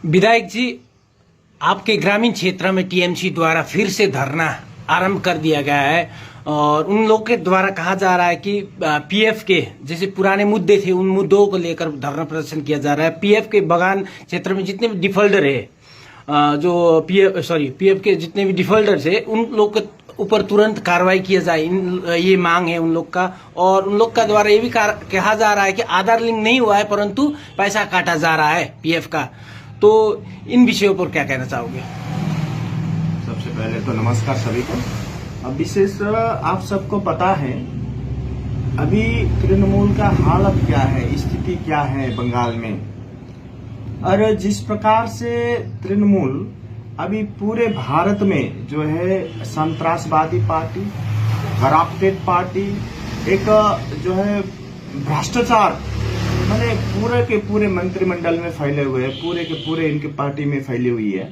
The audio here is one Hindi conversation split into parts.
विधायक जी, आपके ग्रामीण क्षेत्र में टीएमसी द्वारा फिर से धरना आरंभ कर दिया गया है और उन लोग के द्वारा कहा जा रहा है कि पीएफ के जैसे पुराने मुद्दे थे उन मुद्दों को लेकर धरना प्रदर्शन किया जा रहा है। पीएफ के बगान क्षेत्र में जितने भी डिफॉल्टर है, जो पीएफ के जितने भी डिफॉल्टर्स है उन लोग के ऊपर तुरंत कार्रवाई किया जाए, ये मांग है उन लोग का। और उन लोग का द्वारा ये भी कहा जा रहा है कि आधार लिंक नहीं हुआ है परंतु पैसा काटा जा रहा है पीएफ का। तो इन विषयों पर क्या कहना चाहोगे? सबसे पहले तो नमस्कार सभी को। अब विशेष आप सबको पता है अभी तृणमूल का हालत क्या है, स्थिति क्या है बंगाल में, और जिस प्रकार से तृणमूल अभी पूरे भारत में जो है संतरासवादी पार्टी, करप्टेड पार्टी, एक जो है भ्रष्टाचार मैंने पूरे के पूरे मंत्रिमंडल में फैले हुए हैं, पूरे के पूरे इनके पार्टी में फैली हुई है।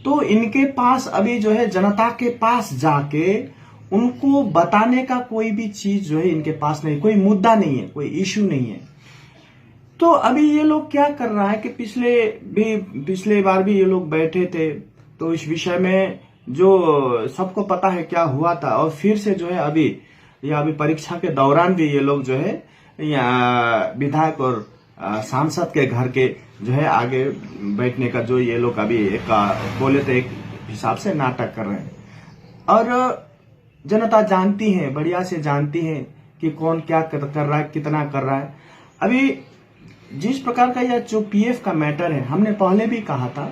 तो इनके पास अभी जो है जनता के पास जाके उनको बताने का कोई भी चीज जो है इनके पास नहीं, कोई मुद्दा नहीं है, कोई इश्यू नहीं है। तो अभी ये लोग क्या कर रहा है कि पिछले बार भी ये लोग बैठे थे तो इस विषय में जो सबको पता है क्या हुआ था, और फिर से जो है अभी परीक्षा के दौरान भी ये लोग जो है विधायक और सांसद के घर के जो है आगे बैठने का जो ये लोग अभी बोले थे एक हिसाब से नाटक कर रहे हैं। और जनता जानती है, बढ़िया से जानती है कि कौन क्या कर रहा है, कितना कर रहा है। अभी जिस प्रकार का यह जो पीएफ का मैटर है, हमने पहले भी कहा था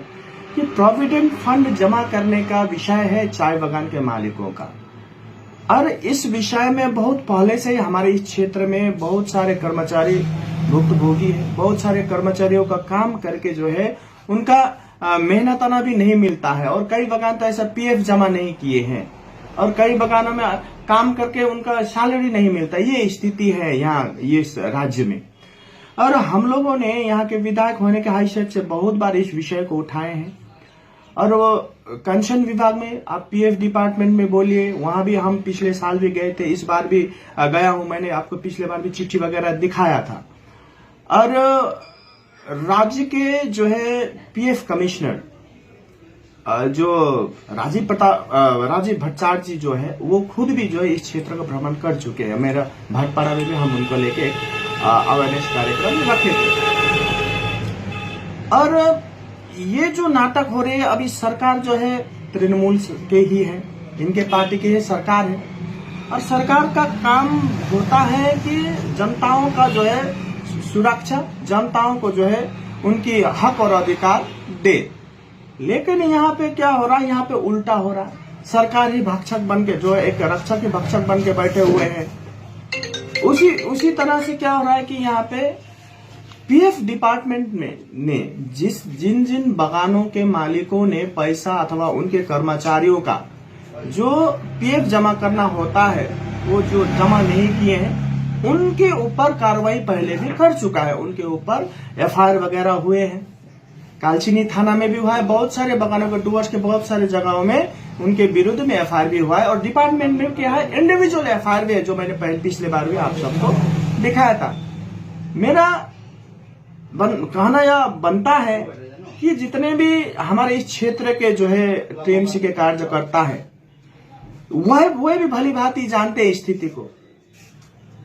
कि प्रोविडेंट फंड जमा करने का विषय है चाय बागान के मालिकों का, और इस विषय में बहुत पहले से ही हमारे इस क्षेत्र में बहुत सारे कर्मचारी भुक्तभोगी है। बहुत सारे कर्मचारियों का काम करके जो है उनका मेहनताना भी नहीं मिलता है, और कई बागान तो ऐसा पीएफ जमा नहीं किए हैं, और कई बागानों में काम करके उनका सैलरी नहीं मिलता। ये स्थिति है यहाँ ये राज्य में। और हम लोगों ने यहाँ के विधायक होने के हैसियत से बहुत बार इस विषय को उठाए हैं, और वो कंसर्न विभाग में आप पीएफ डिपार्टमेंट में बोलिए, वहां भी हम पिछले साल भी गए थे, इस बार भी गया हूं। मैंने आपको पिछले बार भी चिट्ठी वगैरह दिखाया था। और राज्य के जो है पीएफ कमिश्नर जो राजीव भट्टाचार्य जी जो है वो खुद भी जो है इस क्षेत्र का भ्रमण कर चुके हैं। मेरा भाटपाड़ा में भी हम उनको लेके अवेयरनेस कार्यक्रम रखे थे। और ये जो नाटक हो रहे हैं अभी, सरकार जो है तृणमूल के ही है, इनके पार्टी की ही सरकार है, और सरकार का काम होता है कि जनताओं का जो है सुरक्षा, जनताओं को जो है उनकी हक और अधिकार दे। लेकिन यहाँ पे क्या हो रहा है, यहाँ पे उल्टा हो रहा है। सरकार ही भक्षक बन के जो है एक रक्षक ही भक्षक बन के बैठे हुए हैं। उसी तरह से क्या हो रहा है कि यहाँ पे पीएफ डिपार्टमेंट ने जिन बागानों के मालिकों ने पैसा अथवा उनके कर्मचारियों का जो पीएफ जमा करना होता है वो जो जमा नहीं किए हैं, उनके ऊपर कार्रवाई पहले भी कर चुका है। उनके ऊपर एफआईआर वगैरह हुए हैं, कालचिनी थाना में भी हुआ है, बहुत सारे बागानों के डूवर्स के बहुत सारे जगहों में उनके विरुद्ध में एफआईआर भी हुआ है, और डिपार्टमेंट में क्या है इंडिविजुअल एफआईआर भी है, जो मैंने पिछले बार भी आप सबको दिखाया था। मेरा कहना यह बनता है कि जितने भी हमारे इस क्षेत्र के जो है टीएमसी के कार्यकर्ता है वह भी भली भांति जानते हैं स्थिति को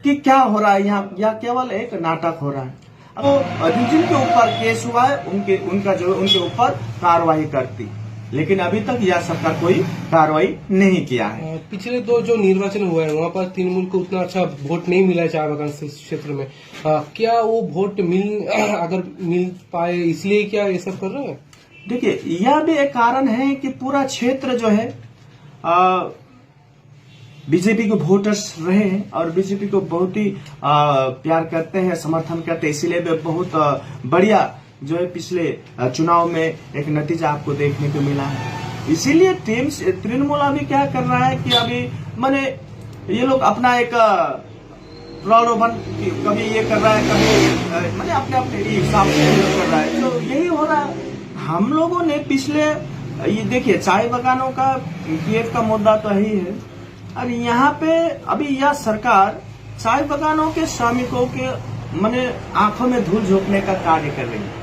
कि क्या हो रहा है यहाँ, या केवल एक नाटक हो रहा है। अब जिनके ऊपर केस हुआ है उनके ऊपर कार्रवाई करती, लेकिन अभी तक यह सरकार कोई कार्रवाई नहीं किया है। पिछले दो जो निर्वाचन हुए हैं वहाँ पर तृणमूल को उतना अच्छा वोट नहीं मिला है चाय बागान क्षेत्र में। क्या वो वोट अगर मिल पाए इसलिए क्या ये सब कर रहे हैं? देखिए, यह भी एक कारण है कि पूरा क्षेत्र जो है बीजेपी को वोटर्स रहे हैं, और बीजेपी को बहुत ही प्यार करते हैं, समर्थन करते हैं। इसीलिए भी बहुत बढ़िया जो है पिछले चुनाव में एक नतीजा आपको देखने को मिला है। इसीलिए तृणमूल अभी क्या कर रहा है कि अभी माने ये लोग अपना एक प्रलोभन कभी ये कर रहा है, कभी माने अपने हिसाब से कर रहा है। तो यही हो रहा है। हम लोगों ने पिछले ये देखिए चाय बागानों का पीएफ का मुद्दा तो ही है, और यहाँ पे अभी यह सरकार चाय बागानों के श्रमिकों के माने आंखों में धूल झोंकने का कार्य कर रही है।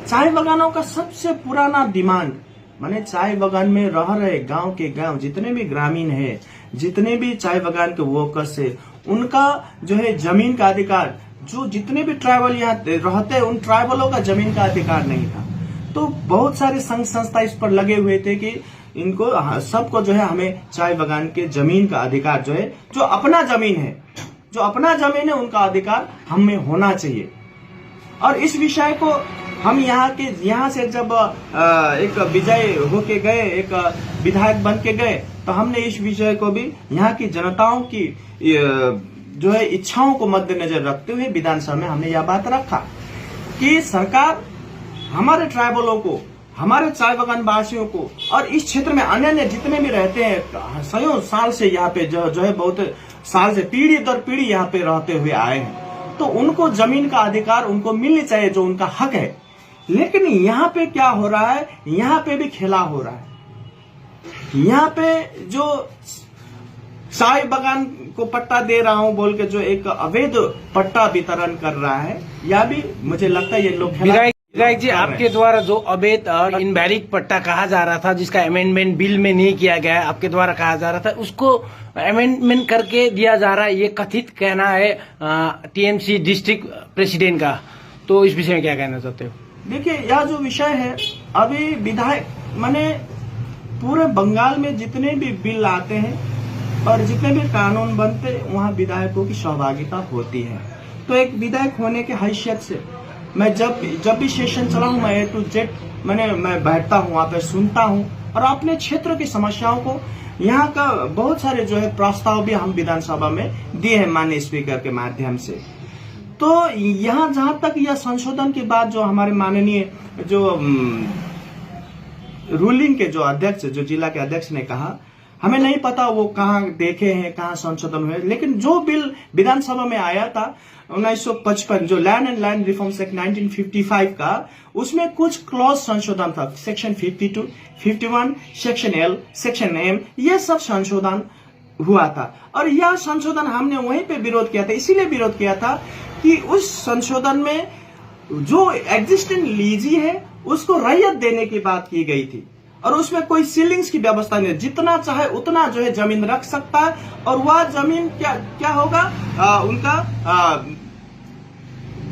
चाय बगानों का सबसे पुराना डिमांड, माने चाय बगान में रह रहे गांव के गांव जितने भी ग्रामीण है, जितने भी चाय बगान के वर्कर्स है, उनका जो है जमीन का अधिकार, जो जितने भी ट्राइबल यहाँ रहते हैं उन ट्राइबलों का जमीन का अधिकार नहीं था। तो बहुत सारे संघ संस्था इस पर लगे हुए थे कि इनको सबको जो है हमें चाय बगान के जमीन का अधिकार जो है, जो अपना जमीन है उनका अधिकार हमें होना चाहिए। और इस विषय को हम यहाँ से जब एक विजय होके गए, एक विधायक बन के गए, तो हमने इस विषय को भी यहाँ की जनताओं की जो है इच्छाओं को मद्देनजर रखते हुए विधानसभा में हमने यह बात रखा कि सरकार हमारे ट्राइबलों को, हमारे चाय बगान वासियों को और इस क्षेत्र में अन्य जितने भी रहते हैं, सयों साल से यहाँ पे जो है बहुत साल से पीढ़ी दर पीढ़ी यहाँ पे रहते हुए आए हैं, तो उनको जमीन का अधिकार उनको मिलनी चाहिए, जो उनका हक है। लेकिन यहाँ पे क्या हो रहा है, यहाँ पे भी खेला हो रहा है। यहाँ पे जो चाय बगान को पट्टा दे रहा हूँ बोल के जो एक अवैध पट्टा वितरण कर रहा है, या भी मुझे लगता है ये लोग विधायक जी, आपके द्वारा जो अवैध और इनवैलिड पट्टा कहा जा रहा था, जिसका अमेंडमेंट बिल में नहीं किया गया है, आपके द्वारा कहा जा रहा था, उसको अमेंडमेंट करके दिया जा रहा है, ये कथित कहना है टीएमसी डिस्ट्रिक्ट प्रेसिडेंट का। तो इस विषय में क्या कहना चाहते हो? देखिए, यह जो विषय है, अभी विधायक माने पूरे बंगाल में जितने भी बिल आते हैं और जितने भी कानून बनते हैं, वहाँ विधायकों की सहभागिता होती है। तो एक विधायक होने के हैसियत से मैं जब भी सेशन चला हूँ, मैं A to Z मैं बैठता हूँ, वहाँ पे सुनता हूँ और अपने क्षेत्र की समस्याओं को, यहाँ का बहुत सारे जो है प्रस्ताव भी हम विधानसभा में दिए हैं माननीय स्पीकर के माध्यम से। तो यहाँ जहां तक यह संशोधन की बात, जो हमारे माननीय जो रूलिंग के जो अध्यक्ष, जो जिला के अध्यक्ष ने कहा, हमें नहीं पता वो कहाँ देखे हैं, कहाँ संशोधन हुए, लेकिन जो बिल विधानसभा में आया था 1955, जो land and land reforms act 1955 का, उसमें कुछ क्लॉज संशोधन था, section 52, 51, section L, section M, ये सब संशोधन हुआ था। और यह संशोधन हमने वहीं पे विरोध किया था, इसीलिए विरोध किया था कि उस संशोधन में जो एग्जिस्टिंग लीजी है उसको रैयत देने की बात की गई थी, और उसमें कोई सीलिंग्स की व्यवस्था नहीं, जितना चाहे उतना जो है जमीन रख सकता है, और वह जमीन क्या होगा, उनका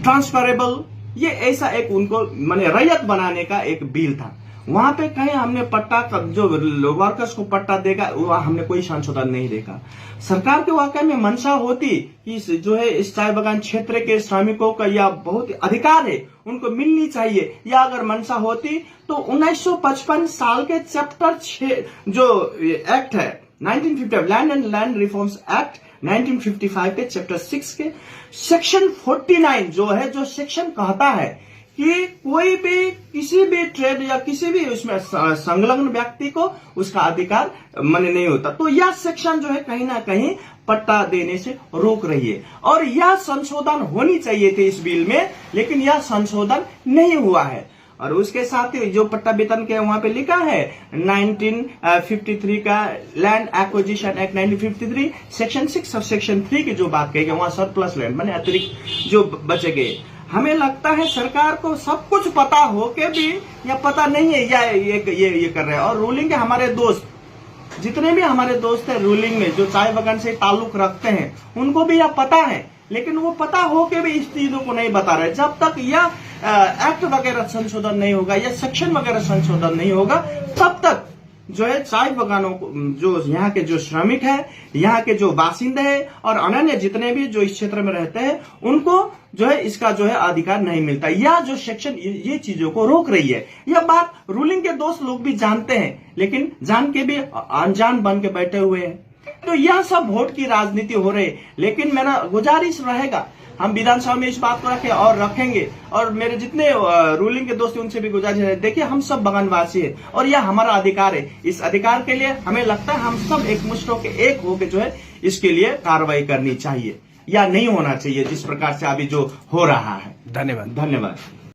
ट्रांसफरेबल, ये ऐसा एक उनको माने रैयत बनाने का एक बिल था। वहां पे कहीं हमने पट्टा जो वर्कर्स को पट्टा देगा, वहां हमने कोई संशोधन नहीं देखा। सरकार के वाकई में मंशा होती कि जो है इस चाय बगान क्षेत्र के श्रमिकों का यह बहुत अधिकार है, उनको मिलनी चाहिए, या अगर मंशा होती तो 1955 साल के चैप्टर 6 जो एक्ट है 1950 land and land reforms act 1955 के चैप्टर 6 के सेक्शन 49 जो है, जो सेक्शन कहता है कि कोई भी किसी भी ट्रेड या किसी भी उसमें संलग्न व्यक्ति को उसका अधिकार मान्य नहीं होता। तो यह सेक्शन जो है कहीं ना कहीं पट्टा देने से रोक रही है, और यह संशोधन होनी चाहिए थे इस बिल में, लेकिन यह संशोधन नहीं हुआ है। और उसके साथ ही जो पट्टा वेतन के वहां पे लिखा है 1953 का land acquisition act 1953 section 6 sub section 3 की जो बात कही गई, वहां सरप्लस लैंड माने अतिरिक्त जो बचे गए। हमें लगता है सरकार को सब कुछ पता हो के भी या पता नहीं है, या ये कर रहे हैं। और रूलिंग के हमारे दोस्त, जितने भी हमारे दोस्त हैं रूलिंग में, जो चाय बगान से ताल्लुक रखते हैं, उनको भी यह पता है, लेकिन वो पता हो के भी इस चीजों को नहीं बता रहे। जब तक यह एक्ट वगैरह संशोधन नहीं होगा या सेक्शन वगैरह संशोधन नहीं होगा, तब तक जो है चाय बगानों को, जो यहाँ के जो श्रमिक है, यहाँ के जो बासिंदे हैं और अन्य जितने भी जो इस क्षेत्र में रहते हैं, उनको जो है इसका जो है अधिकार नहीं मिलता। यह जो सेक्शन ये चीजों को रोक रही है। यह बात रूलिंग के दोस्त लोग भी जानते हैं, लेकिन जान के भी अनजान बन के बैठे हुए हैं। तो यह सब वोट की राजनीति हो रही है। लेकिन मेरा गुजारिश रहेगा, हम विधानसभा में इस बात को रखें और रखेंगे, और मेरे जितने रूलिंग के दोस्त हैं उनसे भी गुजारिश है, देखिए हम सब बगानवासी है और यह हमारा अधिकार है। इस अधिकार के लिए हमें लगता है हम सब एक मुश्त होकर एक होकर जो है इसके लिए कार्रवाई करनी चाहिए, या नहीं होना चाहिए जिस प्रकार से अभी जो हो रहा है। धन्यवाद। धन्यवाद।